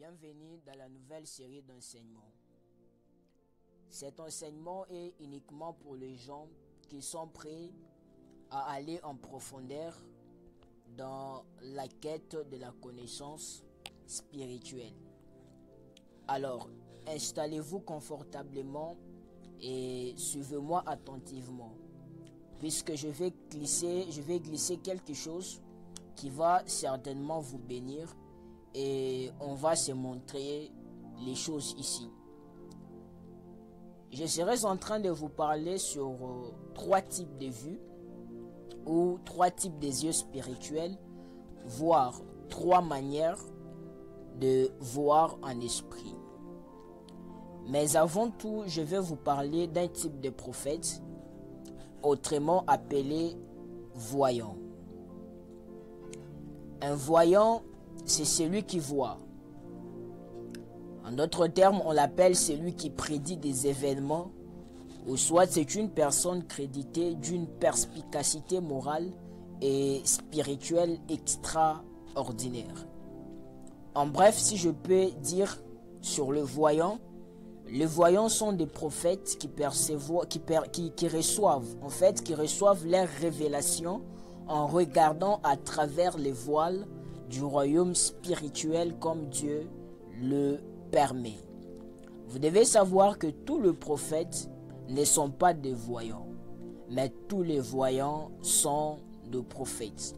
Bienvenue dans la nouvelle série d'enseignements. Cet enseignement est uniquement pour les gens qui sont prêts à aller en profondeur dans la quête de la connaissance spirituelle. Alors, installez-vous confortablement et suivez-moi attentivement, puisque je vais glisser quelque chose qui va certainement vous bénir et on va se montrer les choses ici. Je serai en train de vous parler sur trois types de vues ou trois types des yeux spirituels, voire trois manières de voir en esprit. Mais avant tout, je vais vous parler d'un type de prophète, autrement appelé voyant. Un voyant, c'est celui qui voit. En d'autres termes, on l'appelle celui qui prédit des événements, ou soit c'est une personne créditée d'une perspicacité morale et spirituelle extraordinaire. En bref, si je peux dire sur le voyant, les voyants sont des prophètes qui reçoivent leurs révélations en regardant à travers les voiles du royaume spirituel comme Dieu le permet. Vous devez savoir que tous les prophètes ne sont pas des voyants, mais tous les voyants sont des prophètes.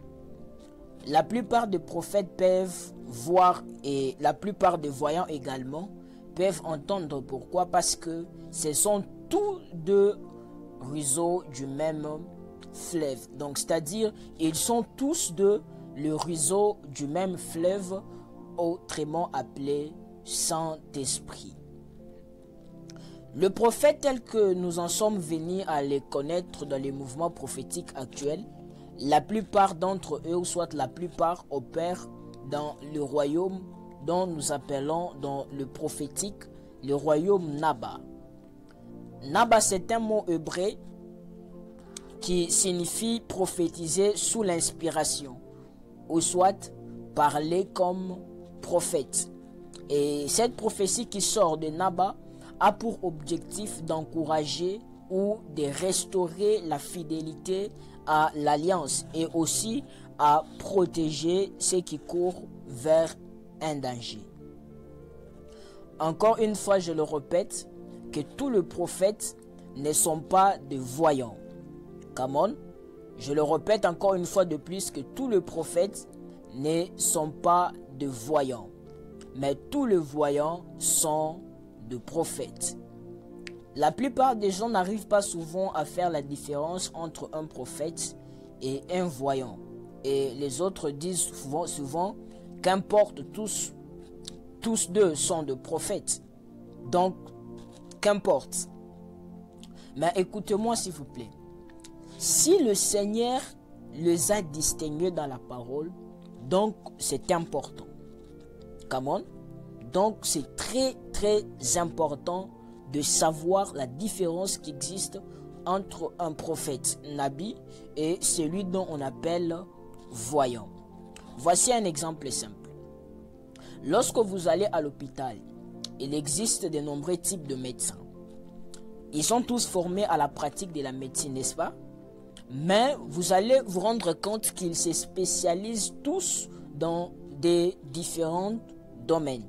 La plupart des prophètes peuvent voir et la plupart des voyants également peuvent entendre. Pourquoi? Parce que ce sont tous deux ruisseaux du même fleuve. Donc, c'est-à-dire, ils sont tous deux le ruisseau du même fleuve, autrement appelé Saint-Esprit. Le prophète tel que nous en sommes venus à les connaître dans les mouvements prophétiques actuels, la plupart d'entre eux, ou soit la plupart, opèrent dans le royaume dont nous appelons dans le prophétique le royaume Naba. Naba, c'est un mot hébreu qui signifie prophétiser sous l'inspiration, ou soit parler comme prophète. Et cette prophétie qui sort de Naba a pour objectif d'encourager ou de restaurer la fidélité à l'alliance et aussi à protéger ceux qui courent vers un danger. Encore une fois, je le répète, que tous les prophètes ne sont pas des voyants. Come on. Je le répète encore une fois de plus, que tous les prophètes ne sont pas des voyants, mais tous les voyants sont des prophètes. La plupart des gens n'arrivent pas souvent à faire la différence entre un prophète et un voyant. Et les autres disent souvent qu'importe, tous deux sont des prophètes. Donc, qu'importe. Mais écoutez-moi s'il vous plaît. Si le Seigneur les a distingués dans la parole, donc c'est important. Come on. Donc c'est très important de savoir la différence qui existe entre un prophète Nabi et celui dont on appelle voyant. Voici un exemple simple. Lorsque vous allez à l'hôpital, il existe de nombreux types de médecins. Ils sont tous formés à la pratique de la médecine, n'est-ce pas? Mais vous allez vous rendre compte qu'ils se spécialisent tous dans des différents domaines.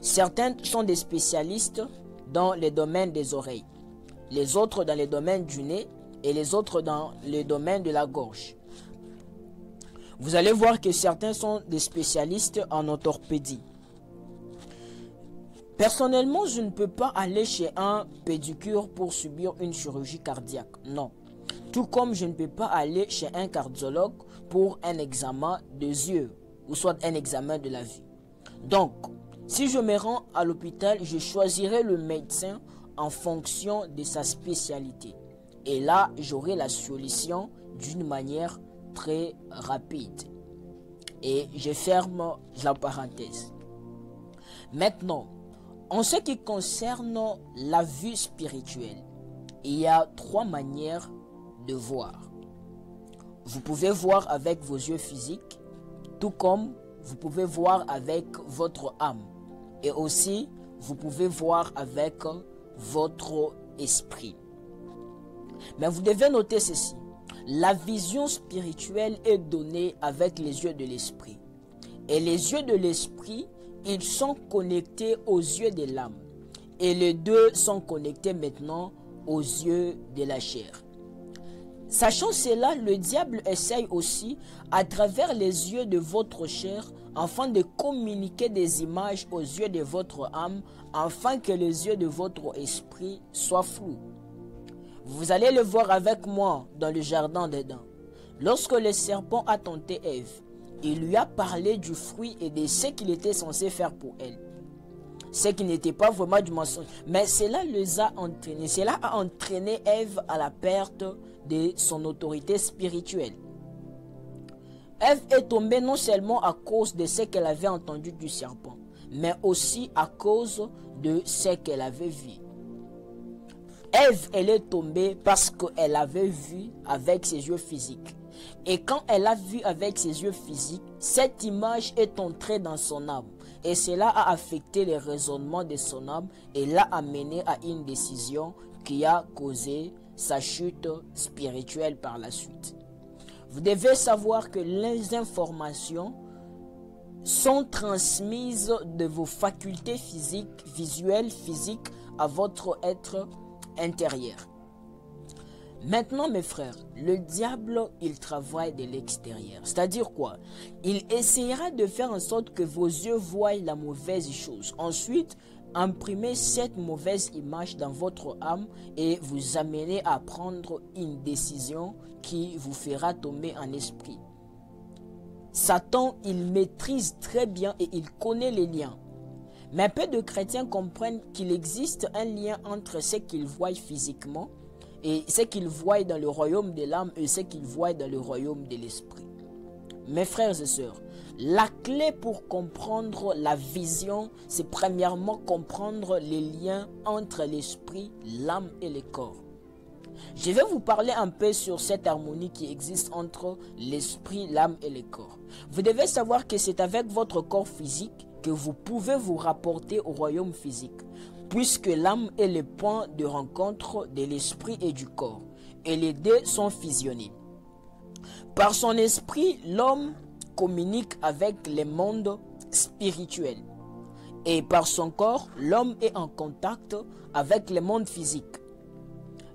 Certains sont des spécialistes dans le domaine des oreilles, les autres dans le domaine du nez et les autres dans le domaine de la gorge. Vous allez voir que certains sont des spécialistes en orthopédie. Personnellement, je ne peux pas aller chez un pédicure pour subir une chirurgie cardiaque. Non. Tout comme je ne peux pas aller chez un cardiologue pour un examen des yeux ou soit un examen de la vue. Donc, si je me rends à l'hôpital, je choisirai le médecin en fonction de sa spécialité. Et là, j'aurai la solution d'une manière très rapide. Et je ferme la parenthèse. Maintenant, en ce qui concerne la vue spirituelle, il y a trois manières de voir. Vous pouvez voir avec vos yeux physiques, tout comme vous pouvez voir avec votre âme. Et aussi, vous pouvez voir avec votre esprit. Mais vous devez noter ceci. La vision spirituelle est donnée avec les yeux de l'esprit. Et les yeux de l'esprit, ils sont connectés aux yeux de l'âme. Et les deux sont connectés maintenant aux yeux de la chair. Sachant cela, le diable essaye aussi, à travers les yeux de votre chair, afin de communiquer des images aux yeux de votre âme, afin que les yeux de votre esprit soient flous. Vous allez le voir avec moi dans le jardin d'Éden. Lorsque le serpent a tenté Ève, il lui a parlé du fruit et de ce qu'il était censé faire pour elle. Ce qui n'était pas vraiment du mensonge. Mais cela les a entraînés. Cela a entraîné Ève à la perte de son autorité spirituelle. Ève est tombée non seulement à cause de ce qu'elle avait entendu du serpent, mais aussi à cause de ce qu'elle avait vu. Ève, elle est tombée parce qu'elle avait vu avec ses yeux physiques. Et quand elle a vu avec ses yeux physiques, cette image est entrée dans son âme. Et cela a affecté les raisonnements de son âme et l'a amené à une décision qui a causé sa chute spirituelle par la suite. Vous devez savoir que les informations sont transmises de vos facultés physiques, visuelles, physiques, à votre être intérieur. Maintenant, mes frères, le diable, il travaille de l'extérieur. C'est-à-dire quoi? Il essaiera de faire en sorte que vos yeux voient la mauvaise chose. Ensuite, imprimer cette mauvaise image dans votre âme et vous amener à prendre une décision qui vous fera tomber en esprit. Satan, il maîtrise très bien et il connaît les liens. Mais peu de chrétiens comprennent qu'il existe un lien entre ce qu'ils voient physiquement et ce qu'ils voient dans le royaume de l'âme et ce qu'ils voient dans le royaume de l'esprit. Mes frères et sœurs, la clé pour comprendre la vision, c'est premièrement comprendre les liens entre l'esprit, l'âme et le corps. Je vais vous parler un peu sur cette harmonie qui existe entre l'esprit, l'âme et le corps. Vous devez savoir que c'est avec votre corps physique que vous pouvez vous rapporter au royaume physique, puisque l'âme est le point de rencontre de l'esprit et du corps, et les deux sont fusionnés. Par son esprit, l'homme communique avec le monde spirituel, et par son corps, l'homme est en contact avec le monde physique.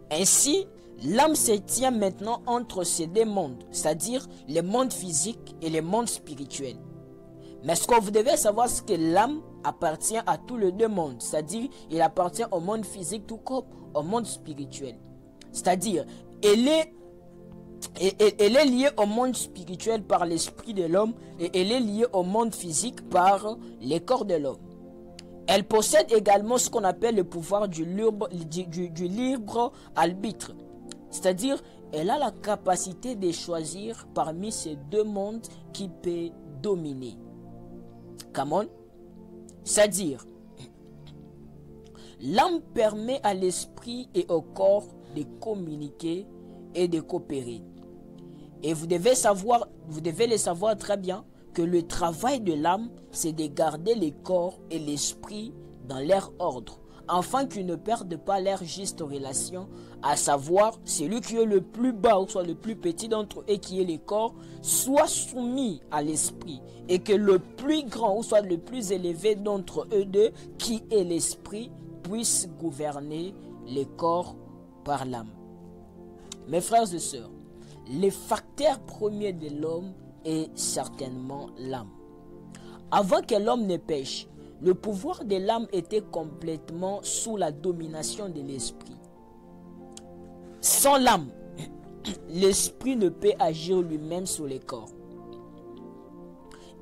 Ainsi, l'âme se tient maintenant entre ces deux mondes, c'est-à-dire le monde physique et le monde spirituel. Mais ce que vous devez savoir, c'est que l'âme appartient à tous les deux mondes. C'est-à-dire, il appartient au monde physique tout comme au monde spirituel. C'est-à-dire, elle est liée au monde spirituel par l'esprit de l'homme et elle est liée au monde physique par le corps de l'homme. Elle possède également ce qu'on appelle le pouvoir du libre arbitre. C'est-à-dire, elle a la capacité de choisir parmi ces deux mondes qui peut dominer. Come on. C'est-à-dire, l'âme permet à l'esprit et au corps de communiquer et de coopérer. Et vous devez le savoir très bien que le travail de l'âme, c'est de garder le corps et l'esprit dans leur ordre, afin qu'ils ne perdent pas leur juste relation, à savoir celui qui est le plus bas ou soit le plus petit d'entre eux et qui est le corps, soit soumis à l'esprit, et que le plus grand ou soit le plus élevé d'entre eux deux, qui est l'esprit, puisse gouverner le corps par l'âme. Mes frères et sœurs, le facteur premier de l'homme est certainement l'âme. Avant que l'homme ne pêche, le pouvoir de l'âme était complètement sous la domination de l'esprit. Sans l'âme, l'esprit ne peut agir lui-même sur le corps.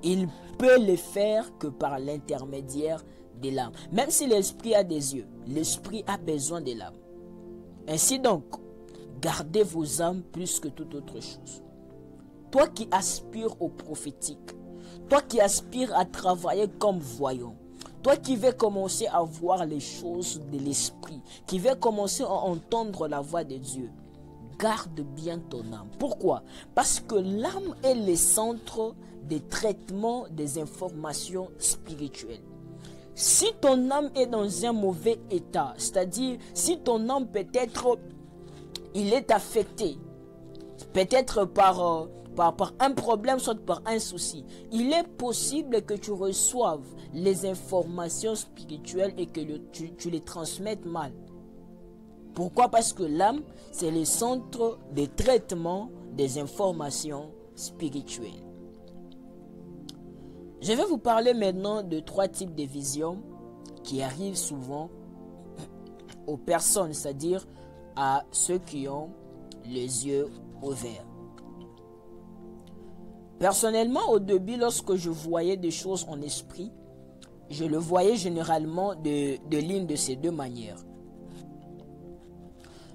Il peut le faire que par l'intermédiaire de l'âme. Même si l'esprit a des yeux, l'esprit a besoin de l'âme. Ainsi donc, gardez vos âmes plus que toute autre chose. Toi qui aspires au prophétique, toi qui aspires à travailler comme voyant, toi qui veux commencer à voir les choses de l'esprit, qui veux commencer à entendre la voix de Dieu, garde bien ton âme. Pourquoi? Parce que l'âme est le centre de traitement des informations spirituelles. si ton âme est dans un mauvais état, c'est-à-dire si ton âme peut-être il est affecté, peut-être par un problème, soit par un souci, il est possible que tu reçoives les informations spirituelles et que tu les transmettes mal. Pourquoi? Parce que l'âme, c'est le centre de traitement des informations spirituelles. Je vais vous parler maintenant de 3 types de visions qui arrivent souvent aux personnes, c'est-à-dire à ceux qui ont les yeux ouverts. Personnellement, au début, lorsque je voyais des choses en esprit, je le voyais généralement de l'une de ces 2 manières.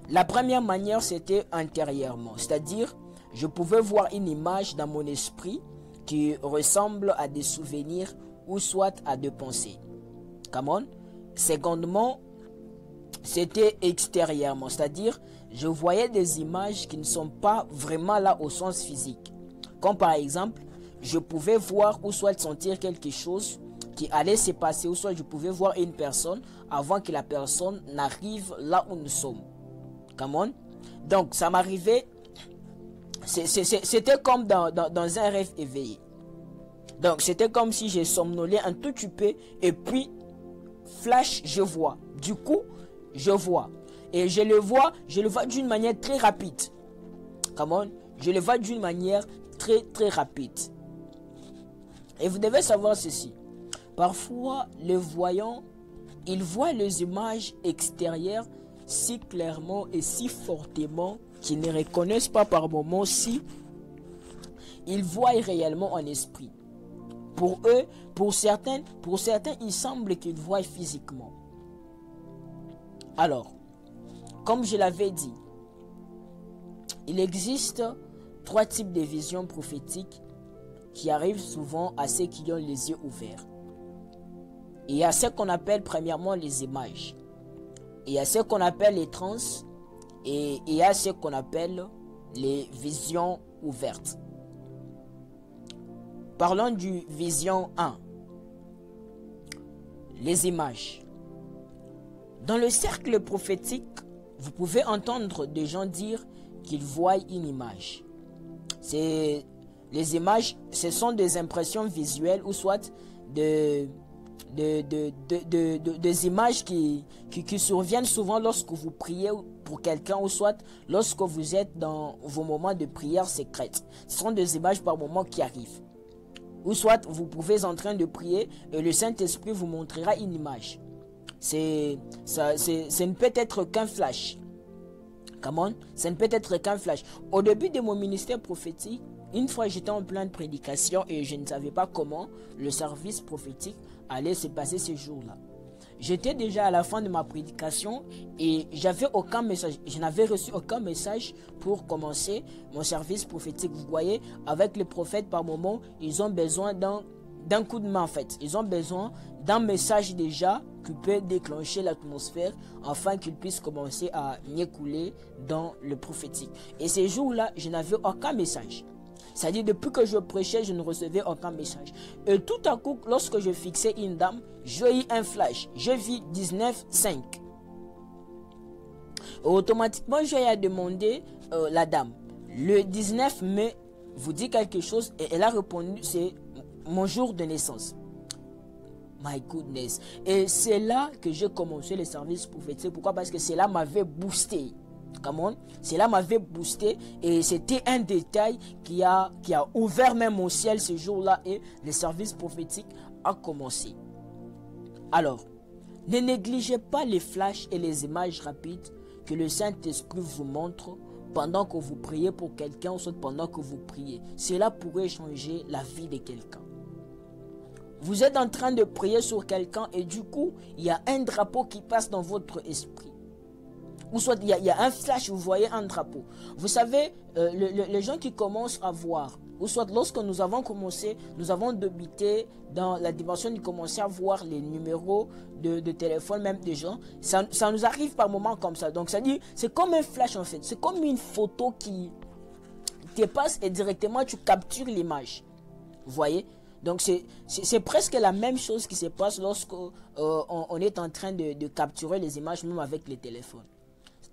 La première manière, c'était intérieurement, c'est-à-dire je pouvais voir une image dans mon esprit qui ressemble à des souvenirs ou soit à des pensées. Come on. Secondement, c'était extérieurement, c'est-à-dire je voyais des images qui ne sont pas vraiment là au sens physique. Comme par exemple, je pouvais voir ou soit sentir quelque chose qui allait se passer, ou soit je pouvais voir une personne avant que la personne n'arrive là où nous sommes. Come on. Donc ça m'arrivait, c'était comme dans un rêve éveillé. Donc c'était comme si j'ai somnolé un tout petit peu et puis flash, je vois. Du coup, je vois. Et je le vois d'une manière très rapide. Come on. Je le vois d'une manière très rapide. Et vous devez savoir ceci. Parfois, les voyants, ils voient les images extérieures si clairement et si fortement qu'ils ne reconnaissent pas par moments si ils voient réellement en esprit. Pour eux, pour certains, il semble qu'ils voient physiquement. Alors, comme je l'avais dit, il existe 3 types de visions prophétiques qui arrivent souvent à ceux qui ont les yeux ouverts. Il y a ce qu'on appelle premièrement les images. Il y a ce qu'on appelle les trans et il y a ce qu'on appelle les visions ouvertes. Parlons du vision 1. Les images. Dans le cercle prophétique, vous pouvez entendre des gens dire qu'ils voient une image. Les images, ce sont des impressions visuelles ou soit des images qui surviennent souvent lorsque vous priez pour quelqu'un ou soit lorsque vous êtes dans vos moments de prière secrète. Ce sont des images par moments qui arrivent. Ou soit vous pouvez être en train de prier et le Saint-Esprit vous montrera une image. Ce ne peut être qu'un flash. Come on, ça ne peut être qu'un flash. Au début de mon ministère prophétique, une fois j'étais en pleine prédication et je ne savais pas comment le service prophétique allait se passer ce jour-là. J'étais déjà à la fin de ma prédication et j'avais aucun message. Je n'avais reçu aucun message pour commencer mon service prophétique. Vous voyez, avec les prophètes par moment, ils ont besoin d'un coup de main en fait. Ils ont besoin d'un message déjà qui peut déclencher l'atmosphère afin qu'ils puissent commencer à mieux couler dans le prophétique. Et ces jours-là, je n'avais aucun message. C'est-à-dire, depuis que je prêchais, je ne recevais aucun message. Et tout à coup, lorsque je fixais une dame, j'ai eu un flash. Je vis 19,5. Automatiquement, j'ai demandé la dame. Le 19 mai vous dit quelque chose et elle a répondu, c'est mon jour de naissance. My goodness. Et c'est là que j'ai commencé le service prophétique. Pourquoi? Parce que cela m'avait boosté. Come on. Cela m'avait boosté et c'était un détail qui a ouvert même mon ciel ce jour-là et le service prophétique a commencé. Alors, ne négligez pas les flashs et les images rapides que le Saint-Esprit vous montre pendant que vous priez pour quelqu'un ou soit pendant que vous priez. Cela pourrait changer la vie de quelqu'un. Vous êtes en train de prier sur quelqu'un et du coup, il y a un drapeau qui passe dans votre esprit. Ou soit il y a un flash, vous voyez un drapeau. Vous savez, les gens qui commencent à voir, ou soit lorsque nous avons commencé, nous avons débuté dans la dimension de commencer à voir les numéros de téléphone même des gens, ça nous arrive par moments comme ça. Donc ça dit, c'est comme un flash en fait, c'est comme une photo qui te passe et directement tu captures l'image. Vous voyez? Donc c'est presque la même chose qui se passe lorsque on est en train de capturer les images même avec les téléphones.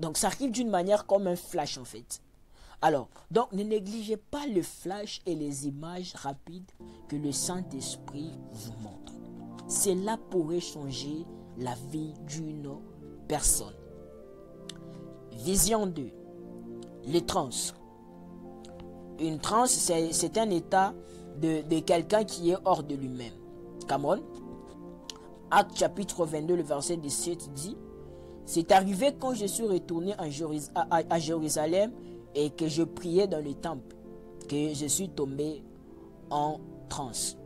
Donc ça arrive d'une manière comme un flash en fait. Alors, donc ne négligez pas le flash et les images rapides que le Saint-Esprit vous montre. Cela pourrait changer la vie d'une personne. Vision 2. Les trans. Une transe, c'est un état de quelqu'un qui est hors de lui-même. Come on. Acte chapitre 22, le verset 17 dit: c'est arrivé quand je suis retourné à Jérusalem et que je priais dans le temple, que je suis tombé en transe.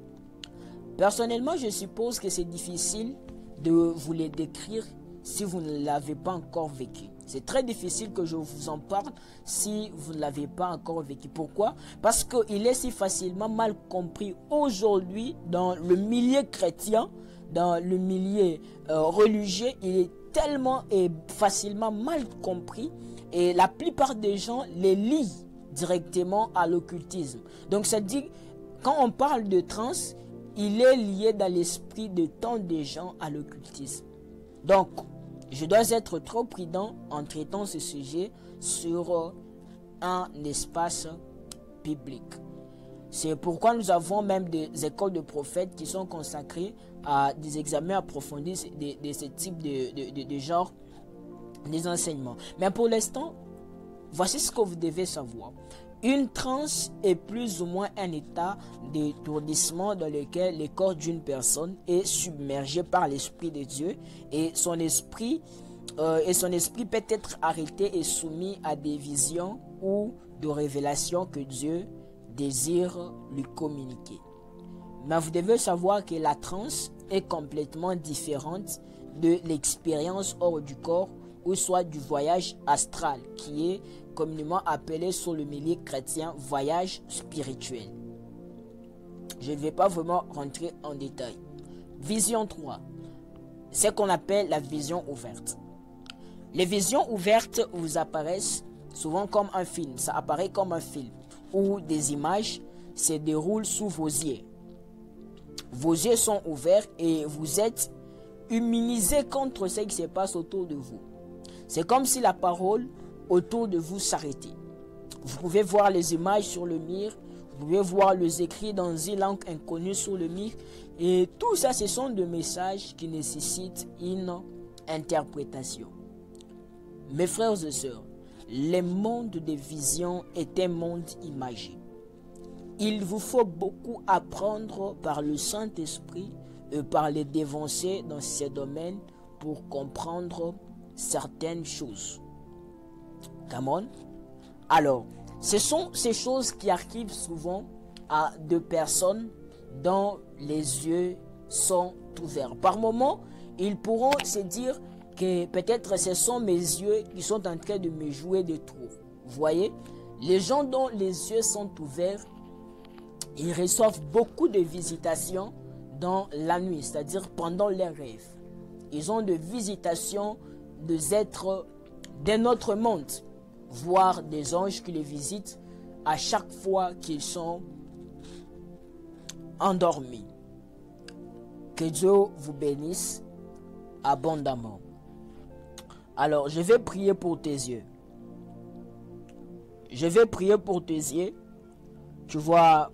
Personnellement, je suppose que c'est difficile de vous les décrire si vous ne l'avez pas encore vécu. C'est très difficile que je vous en parle si vous ne l'avez pas encore vécu. Pourquoi? Parce qu'il est si facilement mal compris aujourd'hui dans le milieu chrétien, dans le milieu religieux. Il est tellement et facilement mal compris et la plupart des gens les lient directement à l'occultisme. Donc ça dit, quand on parle de trans, il est lié dans l'esprit de tant de gens à l'occultisme. Donc, je dois être trop prudent en traitant ce sujet sur un espace public. C'est pourquoi nous avons même des écoles de prophètes qui sont consacrées à des examens approfondis de ce type de genre des enseignements. Mais pour l'instant, voici ce que vous devez savoir. Une transe est plus ou moins un état d'étourdissement dans lequel le corps d'une personne est submergé par l'Esprit de Dieu et son esprit peut être arrêté et soumis à des visions ou de révélations que Dieu désire lui communiquer. Mais vous devez savoir que la transe est complètement différente de l'expérience hors du corps ou soit du voyage astral qui est communément appelé sur le milieu chrétien voyage spirituel. Je ne vais pas vraiment rentrer en détail. Vision 3, c'est ce qu'on appelle la vision ouverte. Les visions ouvertes vous apparaissent souvent comme un film, ça apparaît comme un film où des images se déroulent sous vos yeux. Vos yeux sont ouverts et vous êtes immunisé contre ce qui se passe autour de vous. C'est comme si la parole autour de vous s'arrêtait. Vous pouvez voir les images sur le mur, vous pouvez voir les écrits dans une langue inconnue sur le mur, et tout ça, ce sont des messages qui nécessitent une interprétation. Mes frères et sœurs, le monde des visions est un monde imagé. Il vous faut beaucoup apprendre par le Saint-Esprit et par les dévancés dans ces domaines pour comprendre certaines choses. Come on. Alors, ce sont ces choses qui arrivent souvent à deux personnes dont les yeux sont ouverts. Par moments, ils pourront se dire que peut-être ce sont mes yeux qui sont en train de me jouer des tours. Vous voyez, les gens dont les yeux sont ouverts, ils reçoivent beaucoup de visitations dans la nuit, c'est-à-dire pendant leurs rêves. Ils ont des visitations des êtres d'un autre monde, voire des anges qui les visitent à chaque fois qu'ils sont endormis. Que Dieu vous bénisse abondamment. Alors, je vais prier pour tes yeux. Je vais prier pour tes yeux. Tu vas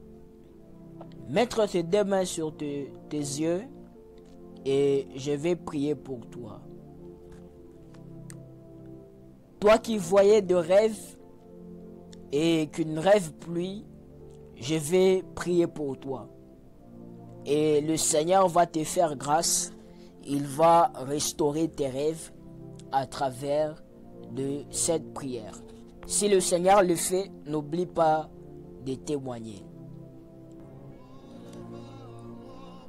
mettre tes deux mains sur tes yeux et je vais prier pour toi. Toi qui voyais de rêves et qu'une rêve pluie, je vais prier pour toi. Et le Seigneur va te faire grâce. Il va restaurer tes rêves à travers de cette prière. Si le Seigneur le fait, n'oublie pas de témoigner.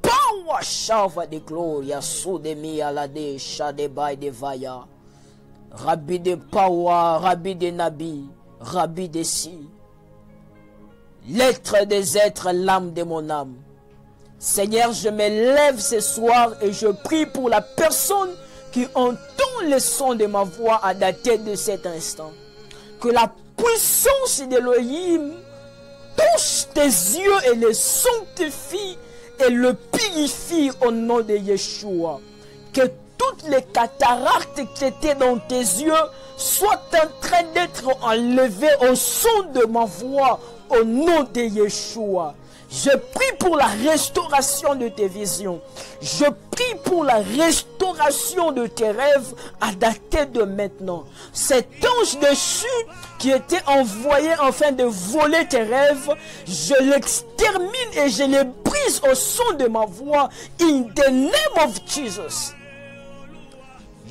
Power shava de gloria sudemi alade shadeba de vaya. Rabbi de Pawa, Rabbi de Nabi, Rabbi de Si. L'être des êtres, l'âme de mon âme. Seigneur, je me lève ce soir et je prie pour la personne qui entend le son de ma voix à dater de cet instant. Que la puissance d'Elohim touche tes yeux et les sanctifie et le purifie au nom de Yeshua. Que toutes les cataractes qui étaient dans tes yeux soient en train d'être enlevées au son de ma voix au nom de Yeshua. Je prie pour la restauration de tes visions. Je prie pour la restauration de tes rêves à dater de maintenant. Cet ange déchu qui était envoyé afin de voler tes rêves, je l'extermine et je les brise au son de ma voix. In the name of Jesus.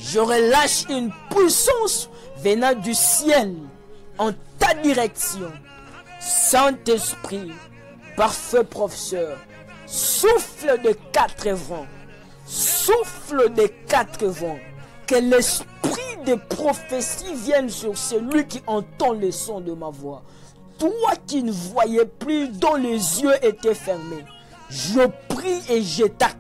Je relâche une puissance venant du ciel en ta direction. Saint-Esprit, parfait professeur, souffle de 4 vents, souffle de 4 vents, que l'esprit de prophétie vienne sur celui qui entend le son de ma voix. Toi qui ne voyais plus, dont les yeux étaient fermés, je prie et je t'active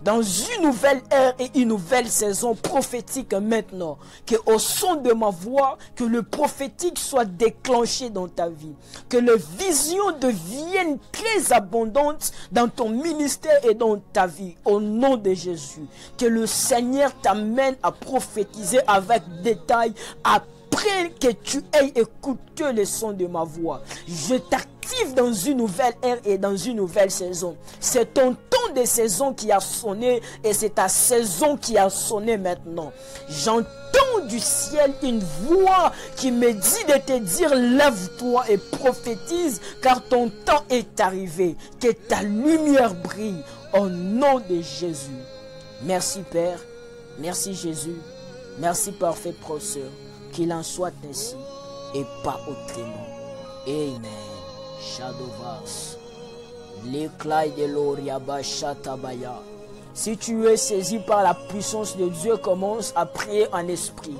dans une nouvelle ère et une nouvelle saison prophétique maintenant. Que au son de ma voix, que le prophétique soit déclenché dans ta vie. Que les visions deviennent très abondantes dans ton ministère et dans ta vie. Au nom de Jésus. Que le Seigneur t'amène à prophétiser avec détail après que tu aies écouté le son de ma voix. Je t'active dans une nouvelle ère et dans une nouvelle saison. C'est ton temps de saison qui a sonné et c'est ta saison qui a sonné maintenant. J'entends du ciel une voix qui me dit de te dire lève-toi et prophétise car ton temps est arrivé. Que ta lumière brille au nom de Jésus. Merci Père, merci Jésus, merci parfait professeur. Qu'il en soit ainsi et pas autrement. Amen. Shadovas. L'éclat de l'Oriaba Shatabaya. Si tu es saisi par la puissance de Dieu, commence à prier en esprit.